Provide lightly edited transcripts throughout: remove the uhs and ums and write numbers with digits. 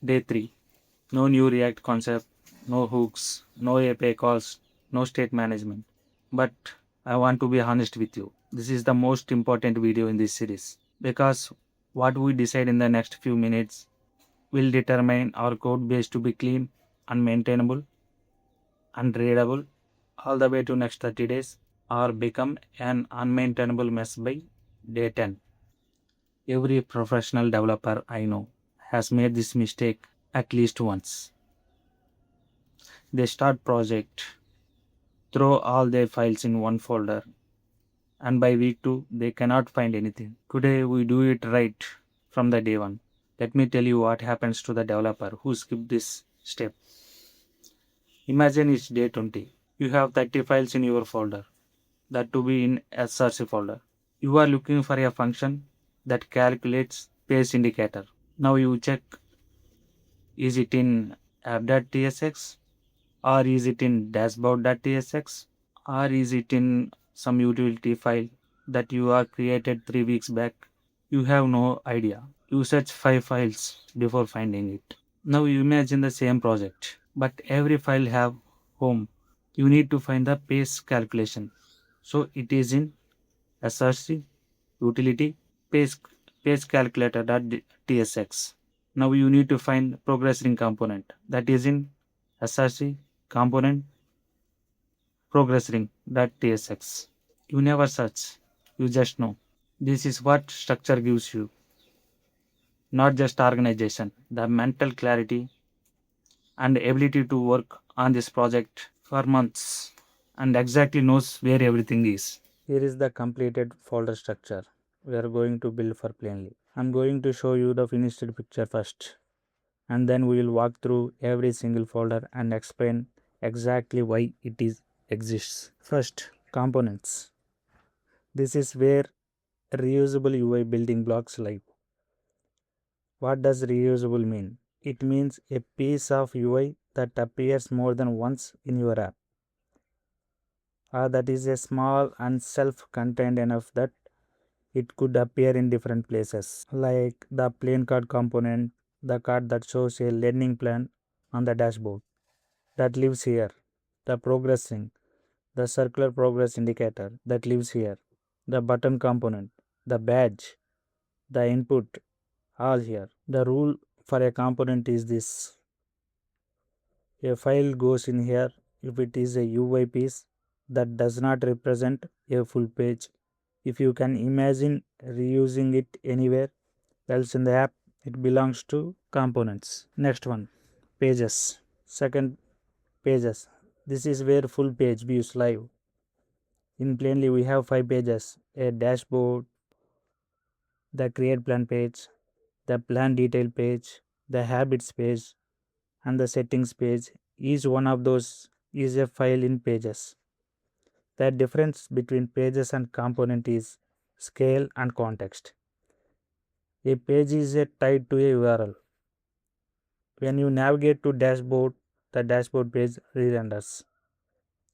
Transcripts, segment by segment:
Day 3. No new React concept, no hooks, no API calls, no state management. But I want to be honest with you. This is the most important video in this series because what we decide in the next few minutes will determine our code base to be clean and maintainable and readable all the way to next 30 days or become an unmaintainable mess by day 10. Every professional developer I know has made this mistake at least once. They start project, throw all their files in one folder, and by week 2 they cannot find anything. Today we do it right from the day 1. Let me tell you what happens to the developer who skipped this step. Imagine it's day 20. You have 30 files in your folder, that to be in SRC folder. You are looking for a function that calculates pace indicator. Now you check, is it in app.tsx, or is it in dashboard.tsx, or is it in some utility file that you are created 3 weeks back? You have no idea. You search 5 files before finding it. Now you imagine the same project, but every file have home. You need to find the pace calculation. So it is in SRC utility pace, pace calculator.tsx. Now you need to find progress ring component, that is in SRC component progress ring.tsx. You never search, you just know. This is what structure gives you, not just organization, the mental clarity and ability to work on this project for months and exactly knows where everything is. Here is the completed folder structure we are going to build for plainly. I'm going to show you the finished picture first, and then we will walk through every single folder and explain exactly why it exists. First, components. This is where reusable UI building blocks live. What does reusable mean? It means a piece of UI that appears more than once in your app, or that is a small and self-contained enough that it could appear in different places, like the plain card component, the card that shows a learning plan on the dashboard, that lives here, the progressing, the circular progress indicator that lives here, the button component, the badge, the input, all here. The rule for a component is this: a file goes in here if it is a UI piece that does not represent a full page. If you can imagine reusing it anywhere else in the app, it belongs to components. Next one, pages. Second, pages. This is where full page views live. In plainly, we have 5 pages: a dashboard, the create plan page, the plan detail page, the habits page, and the settings page. Each one of those is a file in pages. The difference between pages and component is scale and context. A page is tied to a URL. When you navigate to dashboard, the dashboard page re-renders.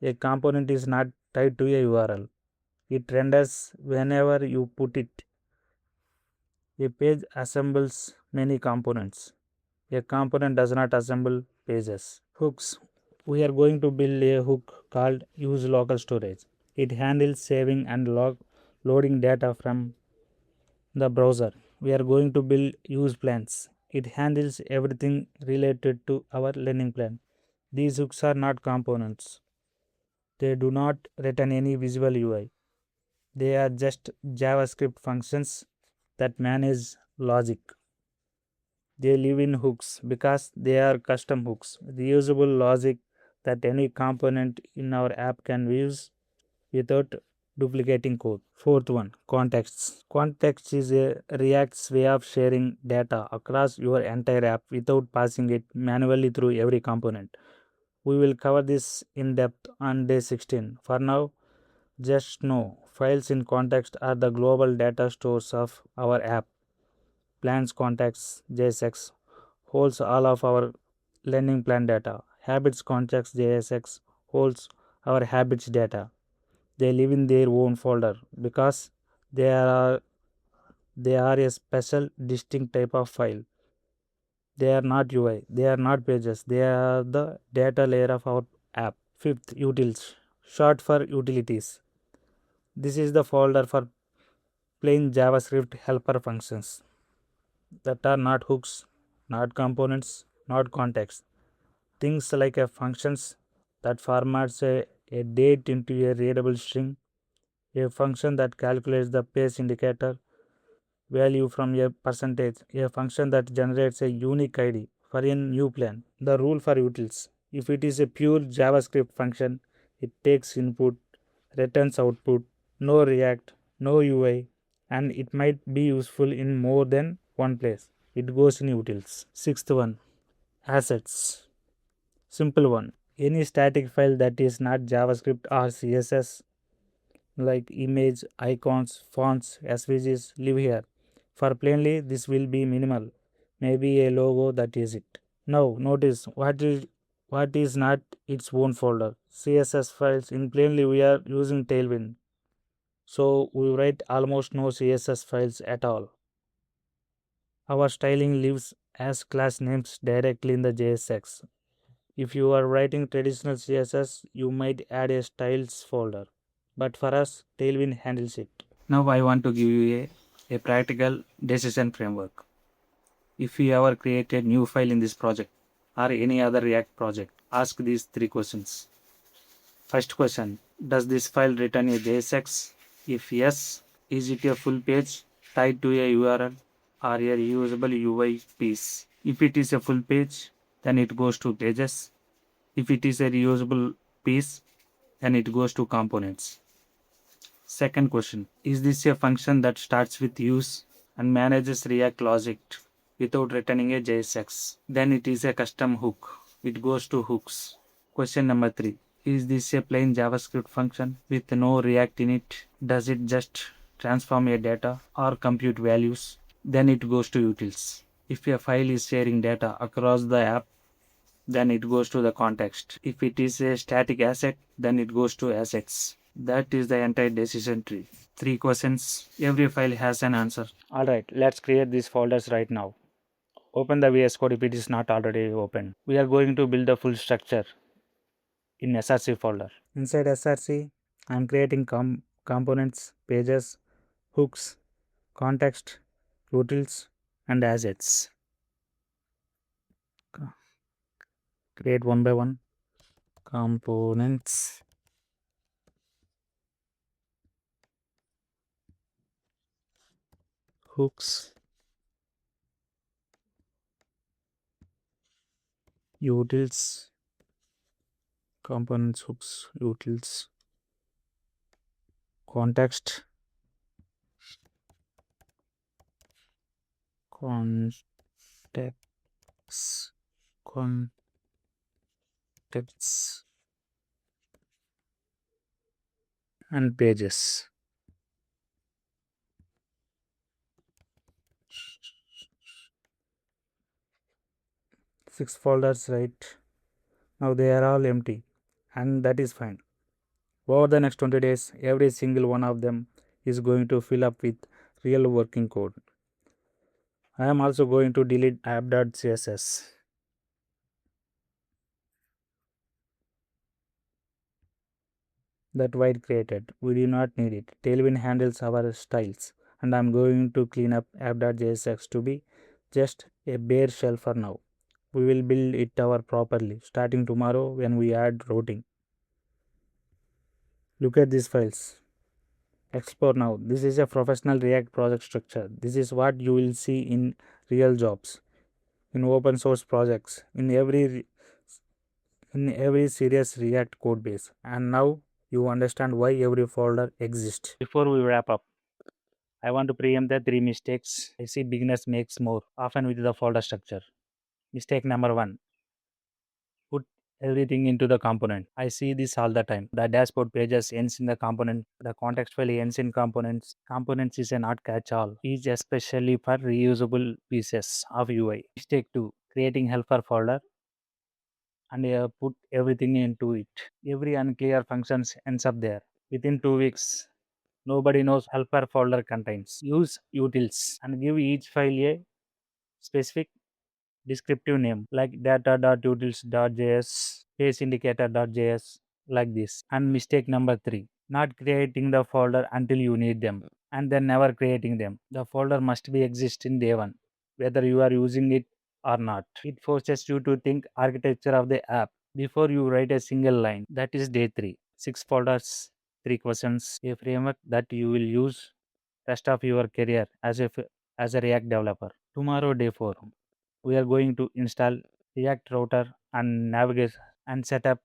A component is not tied to a URL. It renders whenever you put it. A page assembles many components. A component does not assemble pages. Hooks. We are going to build a hook called use local storage. It handles saving and loading data from the browser. We are going to build use plans. It handles everything related to our learning plan. These hooks are not components. They do not return any visual UI. They are just JavaScript functions that manage logic. They live in hooks because they are custom hooks, reusable logic that any component in our app can use without duplicating code. Fourth one, contexts. Context is a React's way of sharing data across your entire app without passing it manually through every component. We will cover this in depth on day 16. For now, just know files in context are the global data stores of our app. Plans context JSX holds all of our learning plan data. Habits context JSX holds our habits data. They live in their own folder because they are they are a special distinct type of file. They are not UI, they are not pages, they are the data layer of our app. Fifth, utils, short for utilities. This is the folder for plain JavaScript helper functions that are not hooks, not components, not context. Things like a functions that formats a date into a readable string, a function that calculates the pace indicator value from a percentage, a function that generates a unique ID for a new plan. The rule for utils: if it is a pure JavaScript function, it takes input, returns output, no React, no UI, and it might be useful in more than one place. It goes in utils. Sixth one, assets. Simple one. Any static file that is not JavaScript or CSS, like image, icons, fonts, SVGs, live here. For plainly, this will be minimal. Maybe a logo, that is it. Now, notice what is not its own folder. CSS files. In plainly, we are using Tailwind. So, we write almost no CSS files at all. Our styling lives as class names directly in the JSX. If you are writing traditional CSS, you might add a styles folder. But for us, Tailwind handles it. Now I want to give you a practical decision framework. If you ever create a new file in this project or any other React project, ask these three questions. First question, does this file return a JSX? If yes, is it a full page tied to a URL or a reusable UI piece? If it is a full page, then it goes to pages. If it is a reusable piece, then it goes to components. Second question, is this a function that starts with use and manages React logic without returning a JSX? Then it is a custom hook. It goes to hooks. Question number 3, is this a plain JavaScript function with no React in it? Does it just transform a data or compute values? Then it goes to utils. If a file is sharing data across the app, then it goes to the context. If it is a static asset, then it goes to assets. That is the entire decision tree. 3 questions. Every file has an answer. Alright, let's create these folders right now. Open the VS Code if it is not already open. We are going to build the full structure in SRC folder. Inside SRC, I am creating components, pages, hooks, context, utils, and assets. Create one by one. Components, hooks, utils, components, hooks, utils, context, contexts, contexts, and pages. Six folders, right? Now they are all empty, and that is fine. Over the next 20 days, every single one of them is going to fill up with real working code. I am also going to delete app.css. That white created. We do not need it. Tailwind handles our styles, and I'm going to clean up app.jsx to be just a bare shell for now. We will build it our properly starting tomorrow when we add routing. Look at these files. Explore now. This is a professional React project structure. This is what you will see in real jobs, in open source projects, in every serious React code base. And now you understand why every folder exists. Before we wrap up, I want to preempt the 3 mistakes I see beginners makes more often with the folder structure. Mistake number 1, put everything into the component. I see this all the time. The dashboard pages ends in the component. The context file ends in components. Components is a not catch-all. Is especially for reusable pieces of UI. Mistake 2, creating helper folder and put everything into it. Every unclear functions ends up there. Within 2 weeks, nobody knows helper folder contains. Use utils and give each file a specific descriptive name like data.utils.js, case like this. And mistake number 3, not creating the folder until you need them and then never creating them. The folder must be exist in day one, whether you are using it or not. It forces you to think architecture of the app before you write a single line. That is day 3. 6 folders, 3 questions, a framework that you will use rest of your career as a React developer. Tomorrow day 4, we are going to install React router and navigate and set up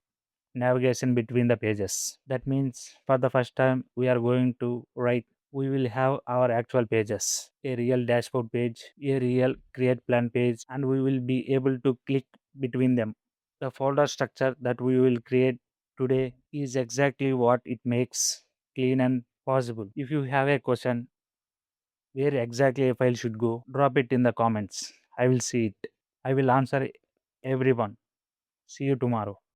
navigation between the pages. That means for the first time we are going to write, we will have our actual pages, a real dashboard page, a real create plan page, and we will be able to click between them. The folder structure that we will create today is exactly what it makes clean and possible. If you have a question where exactly a file should go, drop it in the comments. I will see it. I will answer everyone. See you tomorrow.